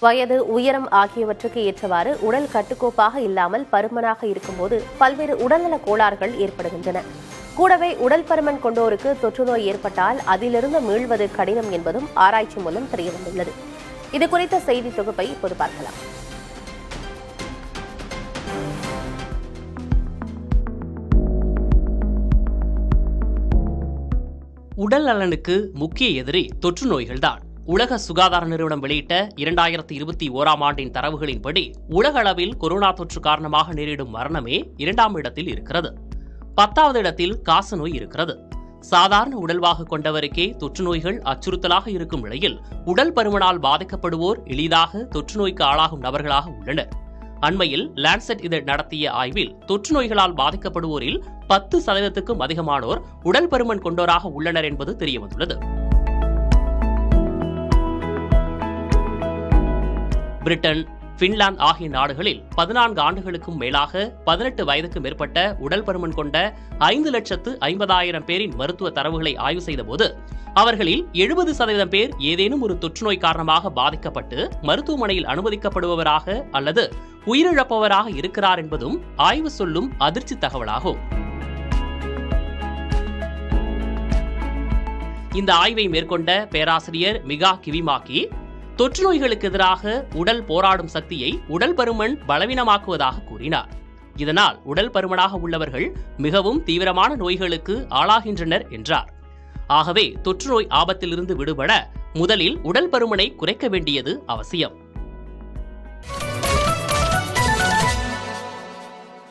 வயது, உயரம் ஆகியவற்றுக்கு ஏற்றவாறு உடல் கட்டுக்கோப்பாக இல்லாமல் பருமனாக இருக்கும்போது பல்வேறு உடல்நல கோளாறுகள் ஏற்படுகின்றன. கூடவே உடல் பருமன் கொண்டோருக்கு தொற்றுநோய் ஏற்பட்டால் அதிலிருந்து மீள்வது கடினம் என்பதும் ஆராய்ச்சி மூலம் தெரியவந்துள்ளது. இதுகுறித்த செய்தி தொகுப்பை இப்போது பார்க்கலாம். உடல் நலனுக்கு முக்கிய எதிரி தொற்று நோய்கள்தான். உலக சுகாதார நிறுவனம் வெளியிட்ட 2021ஆம் ஆண்டின் தரவுகளின்படி உலக அளவில் கொரோனா தொற்று காரணமாக நேரிடும் மரணமே 2ஆம் இடத்தில் இருக்கிறது. 10வது இடத்தில் காசநோய் இருக்கிறது. சாதாரண உடல்வாகு கொண்டவருக்கே தொற்று நோய்கள் அச்சுறுத்தலாக இருக்கும் நிலையில் உடல் பருமனால் பாதிக்கப்படுவோர் எளிதாக தொற்று நோய்க்கு ஆளாகும் நபர்களாக உள்ளனர். அண்மையில் லான்செட் இதழ் நடத்திய ஆய்வில் தொற்று நோய்களால் பாதிக்கப்படுவோரில் 10%க்கும் அதிகமானோர் உடல் பருமன் கொண்டோராக உள்ளனர் என்பது தெரியவந்துள்ளது. பிரிட்டன், பின்லாந்து ஆகிய நாடுகளில் 14 ஆண்டுகளுக்கும் மேலாக 18 வயதுக்கு மேற்பட்ட உடல் பருமன் கொண்ட 5,50,000 பேரின் மருத்துவ தரவுகளை ஆய்வு செய்தபோது அவர்களில் 70% பேர் ஏதேனும் ஒரு தொற்றுநோய் காரணமாக பாதிக்கப்பட்டு மருத்துவமனையில் அனுமதிக்கப்படுபவராக அல்லது உயிரிழப்பவராக இருக்கிறார் என்பதும் ஆய்வு சொல்லும் அதிர்ச்சி தகவலாகும். இந்த ஆய்வை மேற்கொண்ட பேராசிரியர் மிகா கிவிமாக்கி தொற்று நோய்களுக்கு எதிராக உடல் போராடும் சக்தியை உடல் பருமன் பலவீனமாக்குவதாக கூறினார். இதனால் உடல் பருமனாக உள்ளவர்கள் மிகவும் தீவிரமான நோய்களுக்கு ஆளாகின்றனர் என்றார். ஆகவே தொற்று நோய் ஆபத்திலிருந்து விடுபட முதலில் உடல் பருமனை குறைக்க வேண்டியது அவசியம்.